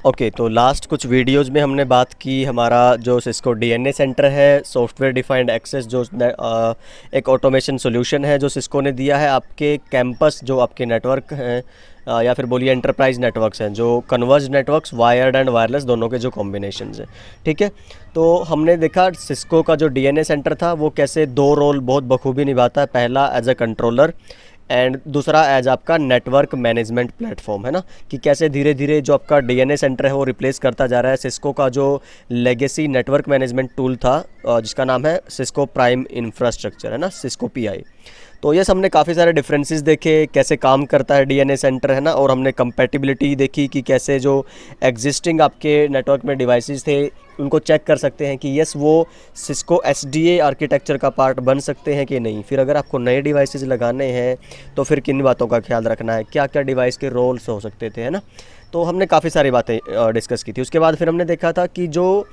Okay, तो last कुछ videos में हमने बात की हमारा जो सिस्को डीएनए सेंटर है, सॉफ्टवेयर डिफाइंड एक्सेस, जो एक ऑटोमेशन सॉल्यूशन है जो सिस्को ने दिया है आपके कैंपस, जो आपके नेटवर्क हैं, या फिर बोलिए एंटरप्राइज नेटवर्क्स हैं, जो converge networks wired and wireless दोनों के जो कॉम्बिनेशंस हैं। ठीक है, तो हमने देखा सिस्को का जो डीएनए सेंटर था वो कैसे दो रोल बहुत बखूबी निभाता है। पहला एज अ कंट्रोलर एंड दूसरा एज आपका नेटवर्क मैनेजमेंट प्लेटफॉर्म, है ना, कि कैसे धीरे धीरे जो आपका डीएनए सेंटर है वो रिप्लेस करता जा रहा है सिस्को का जो लेगेसी नेटवर्क मैनेजमेंट टूल था, जिसका नाम है सिस्को प्राइम इंफ्रास्ट्रक्चर, है ना, सिस्को पीआई। तो ये हमने काफ़ी सारे डिफरेंसेस देखे, कैसे काम करता है डीएनए सेंटर, है ना, और हमने कंपैटिबिलिटी देखी कि कैसे जो एग्जिस्टिंग आपके नेटवर्क में डिवाइसेस थे उनको चेक कर सकते हैं कि यस वो सिस्को एसडीए आर्किटेक्चर का पार्ट बन सकते हैं कि नहीं। फिर अगर आपको नए डिवाइसेस लगाने हैं तो फिर किन बातों का ख्याल रखना है, क्या क्या डिवाइस के रोल्स हो सकते थे, है ना। तो हमने काफ़ी सारी बातें डिस्कस की थी। उसके बाद फिर हमने देखा था कि जो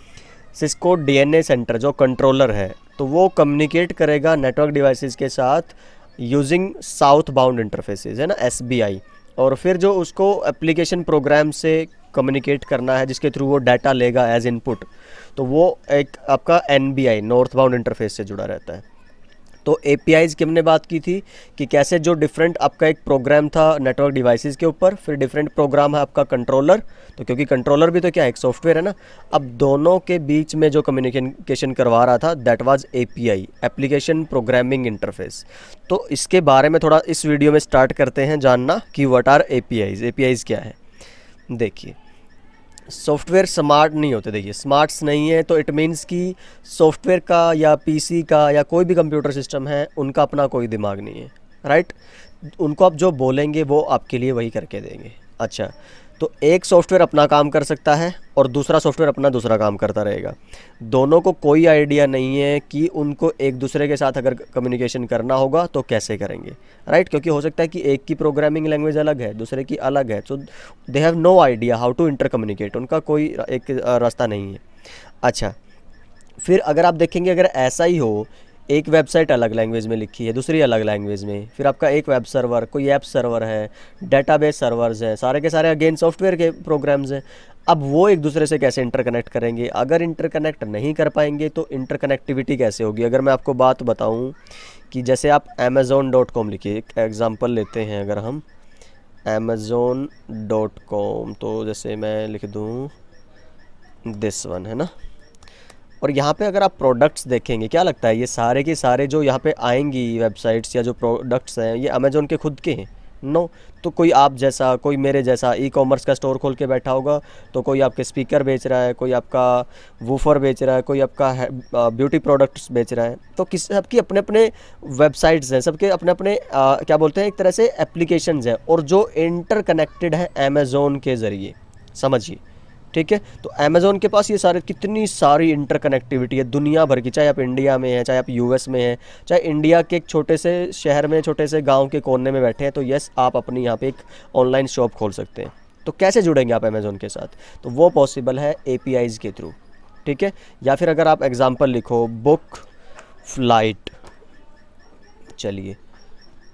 सिस्को डीएनए सेंटर जो कंट्रोलर है तो वो कम्युनिकेट करेगा नेटवर्क डिवाइसेस के साथ यूजिंग साउथ बाउंड इंटरफेसेस, है ना, एसबीआई। और फिर जो उसको एप्लीकेशन प्रोग्राम से कम्युनिकेट करना है जिसके थ्रू वो डाटा लेगा एज इनपुट, तो वो एक आपका एनबीआई नॉर्थ बाउंड इंटरफेस से जुड़ा रहता है। तो एपीआईज़ की हमने बात की थी कि कैसे जो डिफरेंट आपका एक प्रोग्राम था नेटवर्क डिवाइसेस के ऊपर, फिर डिफरेंट प्रोग्राम है आपका कंट्रोलर, तो क्योंकि कंट्रोलर भी तो क्या है, एक सॉफ्टवेयर है ना। अब दोनों के बीच में जो कम्युनिकेशन करवा रहा था that was API, application programming interface. तो इसके बारे में थोड़ा इस वीडियो में स्टार्ट करते हैं जानना कि व्हाट आर एपीआईज़, एपीआईज़ क्या है। देखिए, सॉफ्टवेयर स्मार्ट नहीं होते। देखिए, स्मार्ट्स नहीं है तो इट मीन्स कि सॉफ्टवेयर का या पीसी का या कोई भी कंप्यूटर सिस्टम है उनका अपना कोई दिमाग नहीं है, राइट। उनको आप जो बोलेंगे वो आपके लिए वही करके देंगे। अच्छा, तो एक सॉफ्टवेयर अपना काम कर सकता है और दूसरा सॉफ्टवेयर अपना दूसरा काम करता रहेगा। दोनों को कोई आइडिया नहीं है कि उनको एक दूसरे के साथ अगर कम्युनिकेशन करना होगा तो कैसे करेंगे, राइट। क्योंकि हो सकता है कि एक की प्रोग्रामिंग लैंग्वेज अलग है, दूसरे की अलग है, तो they have no idea how to inter communicate, उनका कोई एक रास्ता नहीं है। अच्छा, फिर अगर आप देखेंगे अगर ऐसा ही हो, एक वेबसाइट अलग लैंग्वेज में लिखी है, दूसरी अलग लैंग्वेज में, फिर आपका एक वेब सर्वर, कोई ऐप सर्वर है, डेटाबेस सर्वर्स हैं, सारे के सारे अगेन सॉफ्टवेयर के प्रोग्राम्स हैं। अब वो एक दूसरे से कैसे इंटरकनेक्ट करेंगे? अगर इंटरकनेक्ट नहीं कर पाएंगे तो इंटरकनेक्टिविटी कैसे होगी? अगर मैं आपको बात बताऊं कि जैसे आप amazon.com लिखिए, एक एग्जांपल लेते हैं अगर हम amazon.com, तो जैसे मैं लिख दूं दिस वन, है ना। और यहाँ पे अगर आप प्रोडक्ट्स देखेंगे, क्या लगता है ये सारे के सारे जो यहाँ पे आएंगी वेबसाइट्स या जो प्रोडक्ट्स हैं ये अमेज़ोन के खुद के हैं? नो। तो कोई आप जैसा, कोई मेरे जैसा ई कॉमर्स का स्टोर खोल के बैठा होगा, तो कोई आपके स्पीकर बेच रहा है, कोई आपका वूफर बेच रहा है, कोई आपका ब्यूटी प्रोडक्ट्स बेच रहा है। तो किस सबकी अपने अपने वेबसाइट्स हैं, सबके अपने अपने क्या बोलते हैं, एक तरह से एप्लीकेशंस हैं, और जो इंटरकनेक्टेड है अमेज़ोन के ज़रिए, समझिए। ठीक है, तो अमेज़ोन के पास ये सारे कितनी सारी इंटरकनेक्टिविटी है दुनिया भर की, चाहे आप इंडिया में हैं, चाहे आप यूएस में हैं, चाहे इंडिया के एक छोटे से शहर में, छोटे से गांव के कोने में बैठे हैं, तो यस आप अपनी यहाँ पे एक ऑनलाइन शॉप खोल सकते हैं। तो कैसे जुड़ेंगे आप अमेज़ोन के साथ? तो वो पॉसिबल है एपीआईज़ के थ्रू। ठीक है, या फिर अगर आप एग्जांपल लिखो बुक फ्लाइट, चलिए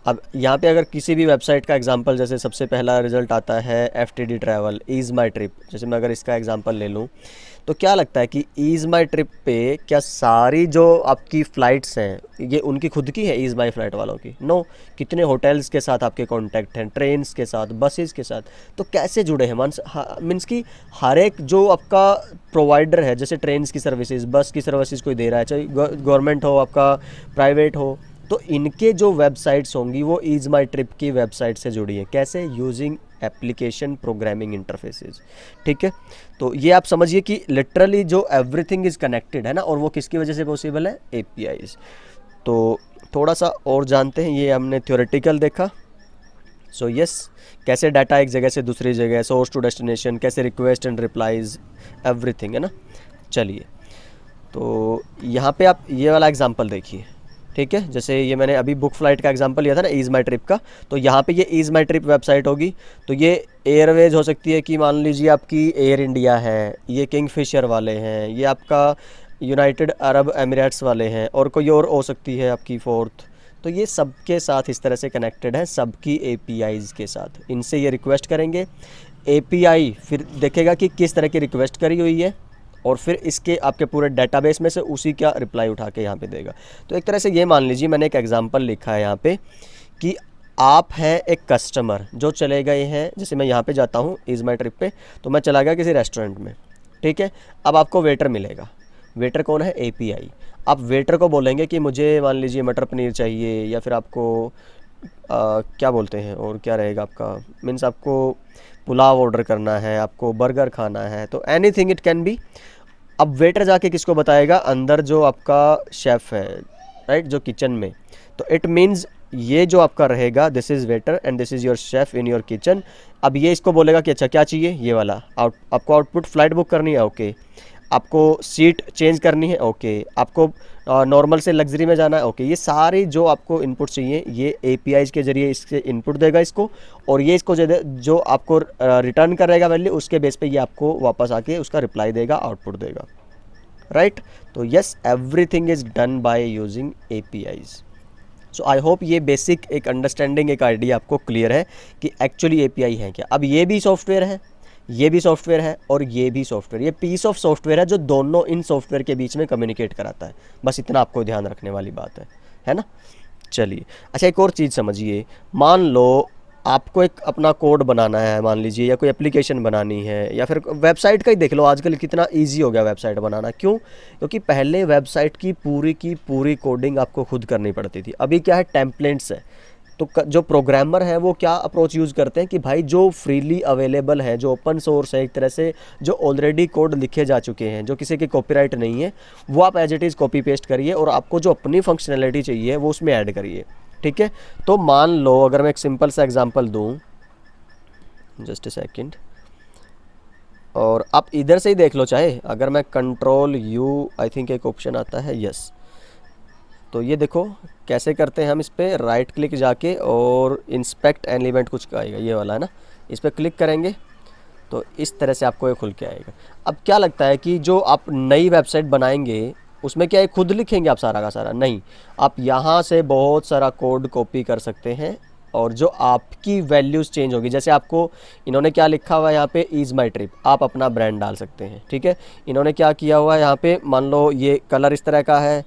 अब यहाँ पे अगर किसी भी वेबसाइट का एग्जांपल, जैसे सबसे पहला रिजल्ट आता है एफटीडी ट्रैवल, ईज़ माई ट्रिप, जैसे मैं अगर इसका एग्जांपल ले लूँ, तो क्या लगता है कि ईज़ माई ट्रिप पे क्या सारी जो आपकी फ़्लाइट्स हैं ये उनकी खुद की है, ईज़ माई फ्लाइट वालों की? नो। कितने होटल्स के साथ आपके कॉन्टैक्ट हैं, ट्रेन्स के साथ, बसेस के साथ, तो कैसे जुड़े हैं? मीन्स कि हर एक जो आपका प्रोवाइडर है, जैसे ट्रेन्स की सर्विसेज, बस की सर्विसेज कोई दे रहा है, चाहे गवर्नमेंट हो, आपका प्राइवेट हो, तो इनके जो वेबसाइट्स होंगी वो ईज़ माई ट्रिप की वेबसाइट से जुड़ी है। कैसे? Using application programming interfaces. ठीक है, तो ये आप समझिए कि लिटरली जो एवरीथिंग इज़ कनेक्टेड है ना, और वो किसकी वजह से पॉसिबल है? एपीआईज़। तो थोड़ा सा और जानते हैं, ये हमने थ्योरेटिकल देखा। सो यस, कैसे डाटा एक जगह से दूसरी जगह, सोर्स टू डेस्टिनेशन, कैसे रिक्वेस्ट एंड रिप्लाईज, एवरीथिंग, है ना। चलिए, तो यहाँ पे आप ये वाला एग्जांपल देखिए। ठीक है, जैसे ये मैंने अभी बुक फ्लाइट का एग्जांपल लिया था ना, ईज़ माई ट्रिप का, तो यहाँ पे ये ईज़ माई ट्रिप वेबसाइट होगी। तो ये एयरवेज हो सकती है कि मान लीजिए आपकी एयर इंडिया है, ये किंगफिशर वाले हैं, ये आपका यूनाइटेड अरब एमिरेट्स वाले हैं, और कोई और हो सकती है आपकी फोर्थ। तो ये सबके साथ इस तरह से कनेक्टेड है, सबकी एपीआईज़ के साथ। इनसे ये रिक्वेस्ट करेंगे, API फिर देखेगा कि किस तरह की रिक्वेस्ट करी हुई है और फिर इसके आपके पूरे डेटाबेस में से उसी का रिप्लाई उठा के यहाँ पे देगा। तो एक तरह से ये मान लीजिए, मैंने एक एग्जांपल लिखा है यहाँ पे कि आप हैं एक कस्टमर जो चले गए हैं, जैसे मैं यहाँ पे जाता हूँ इज़ माई ट्रिप पे, तो मैं चला गया किसी रेस्टोरेंट में, ठीक है। अब आपको वेटर मिलेगा। वेटर कौन है? API। आप वेटर को बोलेंगे कि मुझे मान लीजिए मटर पनीर चाहिए, या फिर आपको क्या बोलते हैं और क्या रहेगा आपका, मीन्स आपको पुलाव ऑर्डर करना है, आपको बर्गर खाना है, तो एनीथिंग इट कैन बी। अब वेटर जाके किसको बताएगा? अंदर जो आपका शेफ़ है, राइट, जो किचन में। तो इट मीन्स ये जो आपका रहेगा, this is waiter and this is your chef in your kitchen. अब ये इसको बोलेगा कि अच्छा क्या चाहिए, ये वाला आपको आउटपुट फ़्लाइट बुक करनी है, ओके। आपको सीट चेंज करनी है, ओके। आपको नॉर्मल से लग्जरी में जाना है, ओके। ये सारी जो आपको इनपुट चाहिए ये APIs के ज़रिए इसके इनपुट देगा इसको, और ये इसको जो आपको रिटर्न करेगा वैल्यू, उसके बेस पे ये आपको वापस आके उसका रिप्लाई देगा, आउटपुट देगा, राइट। तो yes, everything is done by using APIs। So I hope ये बेसिक एक अंडरस्टैंडिंग, एक आइडिया आपको क्लियर है कि एक्चुअली API है क्या। अब ये भी सॉफ्टवेयर है, ये भी सॉफ्टवेयर है, और ये भी सॉफ्टवेयर, ये पीस ऑफ सॉफ्टवेयर है जो दोनों इन सॉफ्टवेयर के बीच में कम्युनिकेट कराता है। बस इतना आपको ध्यान रखने वाली बात है ना। चलिए, अच्छा एक और चीज़ समझिए। मान लो आपको एक अपना कोड बनाना है, मान लीजिए, या कोई एप्लीकेशन बनानी है, या फिर वेबसाइट का ही देख लो, आजकल कितना इजी हो गया वेबसाइट बनाना। क्यों? क्योंकि पहले वेबसाइट की पूरी कोडिंग आपको खुद करनी पड़ती थी। अभी क्या है, टेम्पलेट्स है। तो जो प्रोग्रामर है वो क्या अप्रोच यूज़ करते हैं कि भाई जो फ्रीली अवेलेबल है, जो ओपन सोर्स है, एक तरह से जो ऑलरेडी कोड लिखे जा चुके हैं, जो किसी की कॉपीराइट नहीं है, वो आप as it is copy paste करिए, और आपको जो अपनी फंक्शनैलिटी चाहिए वो उसमें ऐड करिए, ठीक है। तो मान लो अगर मैं एक सिंपल सा एग्जांपल दूं, जस्ट ए सेकंड, और आप इधर से ही देख लो, चाहे अगर मैं Ctrl+U, आई थिंक एक ऑप्शन आता है, यस। तो ये देखो कैसे करते हैं हम, इस पर राइट क्लिक जाके और इंस्पेक्ट एलिमेंट कुछ आएगा, ये वाला है ना, इस पर क्लिक करेंगे तो इस तरह से आपको ये खुल के आएगा। अब क्या लगता है कि जो आप नई वेबसाइट बनाएंगे उसमें क्या है, खुद लिखेंगे आप सारा का सारा? नहीं, आप यहाँ से बहुत सारा कोड कॉपी कर सकते हैं, और जो आपकी वैल्यूज़ चेंज होगी, जैसे आपको इन्होंने क्या लिखा हुआ है यहाँ पे, इज़ माई ट्रिप, आप अपना ब्रांड डाल सकते हैं, ठीक है। इन्होंने क्या किया हुआ है यहाँ पे, मान लो ये कलर इस तरह का है,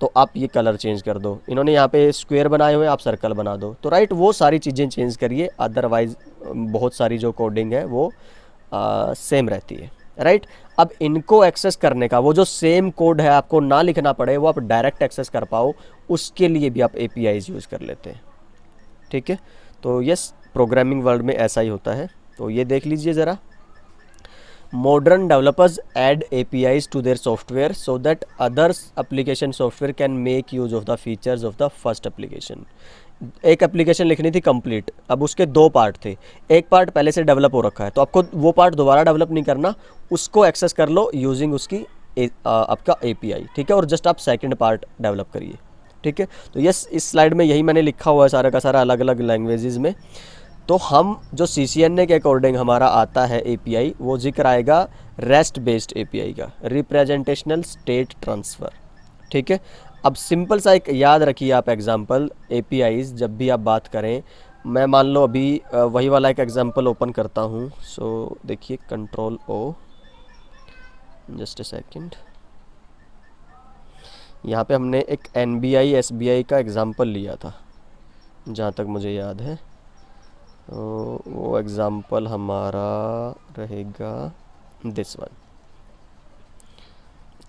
तो आप ये कलर चेंज कर दो। इन्होंने यहाँ पे स्क्वायर बनाए हुए हैं, आप सर्कल बना दो। तो राइट, वो सारी चीज़ें चेंज करिए, अदरवाइज़ बहुत सारी जो कोडिंग है वो सेम रहती है, राइट। अब इनको एक्सेस करने का, वो जो सेम कोड है आपको ना लिखना पड़े, वो आप डायरेक्ट एक्सेस कर पाओ, उसके लिए भी आप APIs यूज़ कर लेते हैं, ठीक है। तो यस, प्रोग्रामिंग वर्ल्ड में ऐसा ही होता है। तो ये देख लीजिए ज़रा, modern developers add APIs to their software so that others application software can make use of the features of the first application। एक एप्लीकेशन लिखनी थी कंप्लीट, अब उसके दो पार्ट थे, एक पार्ट पहले से डेवलप हो रखा है, तो आपको वो पार्ट दोबारा डेवलप नहीं करना, उसको एक्सेस कर लो यूजिंग उसकी आपका API, ठीक है, और जस्ट आप सेकंड पार्ट डेवलप करिए, ठीक है। तो यस, इस स्लाइड में यही मैंने लिखा हुआ है सारा का सारा अलग अलग लैंग्वेजेस में। तो हम जो CCNA के अकॉर्डिंग हमारा आता है API, वो जिक्र आएगा रेस्ट बेस्ड API का, रिप्रेजेंटेशनल स्टेट ट्रांसफ़र, ठीक है। अब सिंपल सा एक याद रखिए आप एग्जांपल, APIs जब भी आप बात करें, मैं मान लो अभी वही वाला एक एग्जांपल ओपन करता हूँ। सो देखिए, Ctrl+O, जस्ट ए सेकंड, यहाँ पे हमने एक NBI SBI का एग्जांपल लिया था जहाँ तक मुझे याद है। वो एग्ज़ाम्पल हमारा रहेगा दिस वन।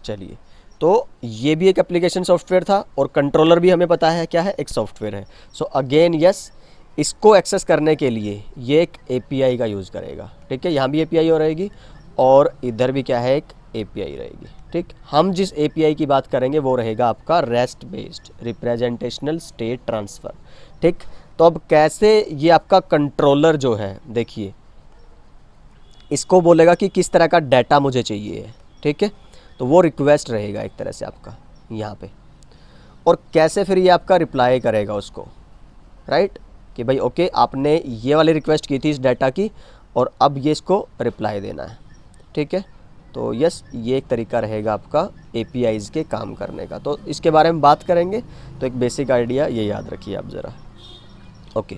चलिए, तो ये भी एक एप्लीकेशन सॉफ्टवेयर था, और कंट्रोलर भी हमें पता है क्या है, एक सॉफ्टवेयर है। सो अगेन यस, इसको एक्सेस करने के लिए ये एक API का यूज़ करेगा, ठीक है। यहाँ भी API हो रहेगी, और इधर भी क्या है, एक API रहेगी, ठीक। हम जिस API की बात करेंगे वो रहेगा आपका rest based, representational state transfer, ठीक। तो अब कैसे ये आपका कंट्रोलर जो है, देखिए, इसको बोलेगा कि किस तरह का डाटा मुझे चाहिए है, ठीक है। तो वो रिक्वेस्ट रहेगा एक तरह से आपका यहाँ पे, और कैसे फिर ये आपका रिप्लाई करेगा उसको, राइट, कि भाई ओके, आपने ये वाली रिक्वेस्ट की थी इस डाटा की, और अब ये इसको रिप्लाई देना है, ठीक है। तो यस, ये एक तरीका रहेगा आपका APIs के काम करने का। तो इसके बारे में बात करेंगे, तो एक बेसिक आइडिया ये याद रखिए आप ज़रा, ओके।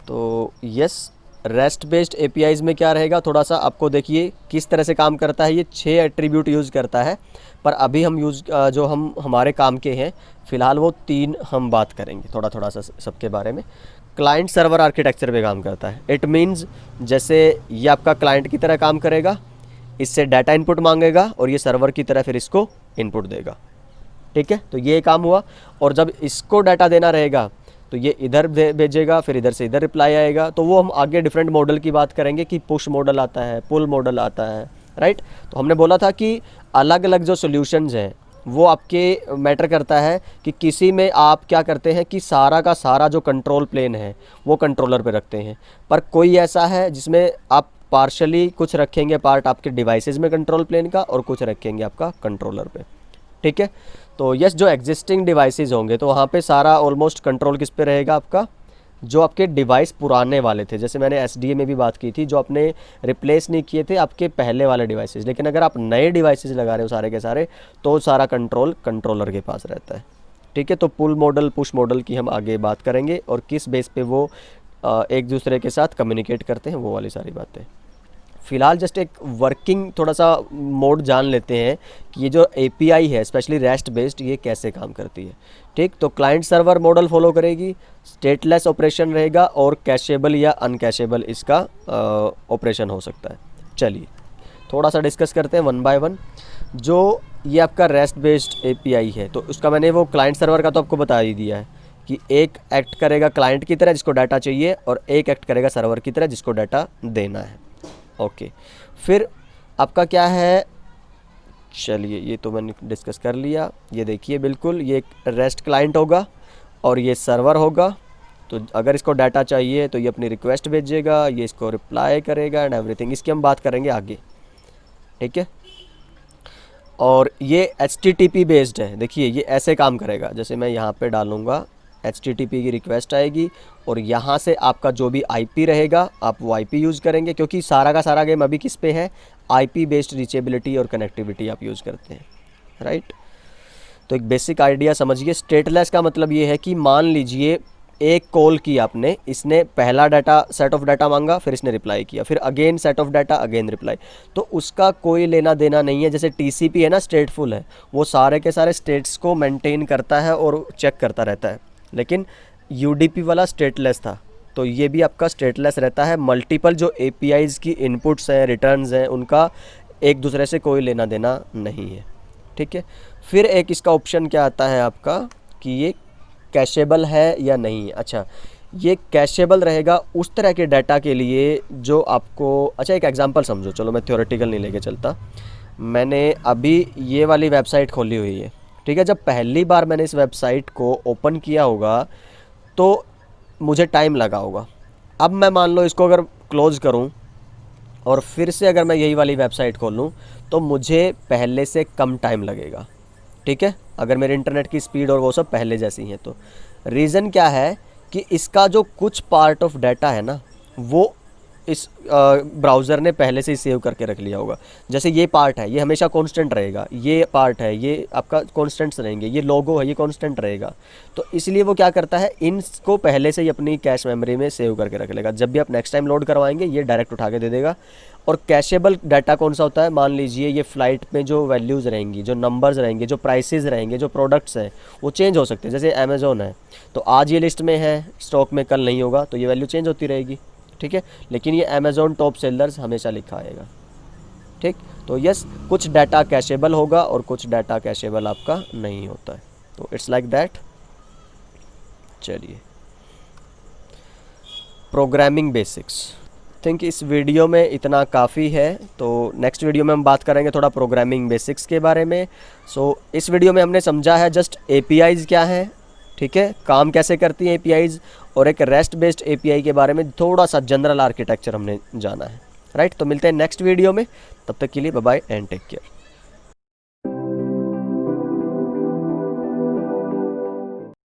तो यस, रेस्ट बेस्ड एपीआईज में क्या रहेगा, थोड़ा सा आपको देखिए किस तरह से काम करता है। ये 6 एट्रीब्यूट यूज़ करता है, पर अभी हम जो हम हमारे काम के हैं फ़िलहाल वो 3 हम बात करेंगे थोड़ा सा सबके बारे में। क्लाइंट सर्वर आर्किटेक्चर पे काम करता है। इट मीन्स जैसे ये आपका क्लाइंट की तरह काम करेगा, इससे डाटा इनपुट मांगेगा और ये सर्वर की तरह फिर इसको इनपुट देगा। ठीक है, तो ये काम हुआ। और जब इसको डाटा देना रहेगा तो ये इधर भेजेगा, फिर इधर से इधर रिप्लाई आएगा। तो वो हम आगे डिफरेंट मॉडल की बात करेंगे कि पुश मॉडल आता है, पुल मॉडल आता है, राइट। तो हमने बोला था कि अलग अलग जो सॉल्यूशंस हैं वो आपके मैटर करता है कि किसी में आप क्या करते हैं कि सारा का सारा जो कंट्रोल प्लेन है वो कंट्रोलर पे रखते हैं, पर कोई ऐसा है जिसमें आप पार्शली कुछ रखेंगे पार्ट आपके डिवाइसेस में कंट्रोल प्लेन का और कुछ रखेंगे आपका कंट्रोलर पे। ठीक है, तो यस, जो एग्जिस्टिंग डिवाइसेस होंगे तो वहाँ पे सारा ऑलमोस्ट कंट्रोल किस पे रहेगा आपका, जो आपके डिवाइस पुराने वाले थे, जैसे मैंने एसडीए में भी बात की थी, जो आपने रिप्लेस नहीं किए थे आपके पहले वाले डिवाइसेस। लेकिन अगर आप नए डिवाइसेस लगा रहे हो सारे के सारे, तो सारा कंट्रोल कंट्रोलर के पास रहता है। ठीक है, तो पुल मॉडल पुश मॉडल की हम आगे बात करेंगे और किस बेस पे वो एक दूसरे के साथ कम्युनिकेट करते हैं, वो वाली सारी बातें। फ़िलहाल जस्ट एक वर्किंग थोड़ा सा मोड जान लेते हैं कि ये जो एपीआई है स्पेशली रेस्ट बेस्ड, ये कैसे काम करती है। ठीक, तो क्लाइंट सर्वर मॉडल फॉलो करेगी, स्टेटलेस ऑपरेशन रहेगा और कैशेबल या अनकैशेबल इसका ऑपरेशन हो सकता है। चलिए थोड़ा सा डिस्कस करते हैं वन बाय वन। जो ये आपका रेस्ट बेस्ड एपीआई है तो उसका मैंने वो क्लाइंट सर्वर का तो आपको बता ही दिया है कि एक एक्ट करेगा क्लाइंट की तरह जिसको डाटा चाहिए और एक एक्ट करेगा सर्वर की तरह जिसको डाटा देना है। ओके, फिर आपका क्या है, चलिए ये तो मैंने डिस्कस कर लिया। ये देखिए बिल्कुल ये एक रेस्ट क्लाइंट होगा और ये सर्वर होगा। तो अगर इसको डाटा चाहिए तो ये अपनी रिक्वेस्ट भेजेगा, ये इसको रिप्लाई करेगा एंड एवरीथिंग। इसकी हम बात करेंगे आगे। ठीक है, और ये HTTP बेस्ड है। देखिए ये ऐसे काम करेगा, जैसे मैं यहाँ पे डालूँगा HTTP की रिक्वेस्ट आएगी और यहाँ से आपका जो भी IP रहेगा आप वो IP यूज़ करेंगे, क्योंकि सारा का सारा गेम अभी किस पे है, IP बेस्ड रीचेबिलिटी और कनेक्टिविटी आप यूज़ करते हैं, राइट। तो एक बेसिक आइडिया समझिए। स्टेटलेस का मतलब ये है कि मान लीजिए एक कॉल की आपने, इसने पहला डाटा सेट ऑफ डाटा मांगा, फिर इसने रिप्लाई किया, फिर again set of data again reply, तो उसका कोई लेना देना नहीं है। जैसे TCP है ना, स्टेटफुल है, वो सारे के सारे स्टेट्स को मेंटेन करता है और चेक करता रहता है। लेकिन UDP वाला स्टेटलेस था, तो ये भी आपका स्टेटलेस रहता है। मल्टीपल जो APIs की इनपुट्स हैं, रिटर्न्स हैं, उनका एक दूसरे से कोई लेना देना नहीं है। ठीक है, फिर एक इसका ऑप्शन क्या आता है आपका कि ये कैशेबल है या नहीं। अच्छा, ये कैशेबल रहेगा उस तरह के डाटा के लिए जो आपको, अच्छा एक एग्जांपल समझो, चलो मैं थ्योरेटिकल नहीं लेके चलता। मैंने अभी ये वाली वेबसाइट खोली हुई है, ठीक है। जब पहली बार मैंने इस वेबसाइट को ओपन किया होगा तो मुझे टाइम लगा होगा। अब मैं मान लो इसको अगर क्लोज़ करूं और फिर से अगर मैं यही वाली वेबसाइट खोलूं तो मुझे पहले से कम टाइम लगेगा। ठीक है, अगर मेरे इंटरनेट की स्पीड और वो सब पहले जैसी हैं तो। रीज़न क्या है कि इसका जो कुछ पार्ट ऑफ डाटा है ना, वो इस ब्राउज़र ने पहले से ही सेव करके रख लिया होगा। जैसे ये पार्ट है, ये हमेशा कांस्टेंट रहेगा, ये पार्ट है, ये आपका कांस्टेंट्स रहेंगे, ये लोगो है, ये कांस्टेंट रहेगा। तो इसलिए वो क्या करता है, इनको पहले से ही अपनी कैश मेमोरी में सेव करके रख लेगा। जब भी आप नेक्स्ट टाइम लोड करवाएंगे ये डायरेक्ट उठा के दे देगा। और कैशेबल डाटा कौन सा होता है, मान लीजिए ये फ़्लाइट में जो वैल्यूज़ रहेंगी, जो नंबर्स रहेंगे, जो प्राइसेस रहेंगे, जो प्रोडक्ट्स हैं वो चेंज हो सकते हैं। जैसे अमेज़ॉन है तो आज ये लिस्ट में है, स्टॉक में कल नहीं होगा, तो ये वैल्यू चेंज होती रहेगी। ठीक है, लेकिन ये अमेज़ॉन टॉप सेलर्स हमेशा लिखा आएगा। ठीक, तो यस, कुछ डाटा कैशेबल होगा और कुछ डाटा कैशेबल आपका नहीं होता है। तो इट्स लाइक दैट। चलिए, प्रोग्रामिंग बेसिक्स, थिंक इस वीडियो में इतना काफ़ी है। तो नेक्स्ट वीडियो में हम बात करेंगे थोड़ा प्रोग्रामिंग बेसिक्स के बारे में। सो इस वीडियो में हमने समझा है जस्ट APIs क्या है, ठीक है, काम कैसे करती हैं APIs, और एक रेस्ट बेस्ड API के बारे में थोड़ा सा जनरल आर्किटेक्चर हमने जाना है, राइट। तो मिलते हैं नेक्स्ट वीडियो में, तब तक के लिए bye bye and take care.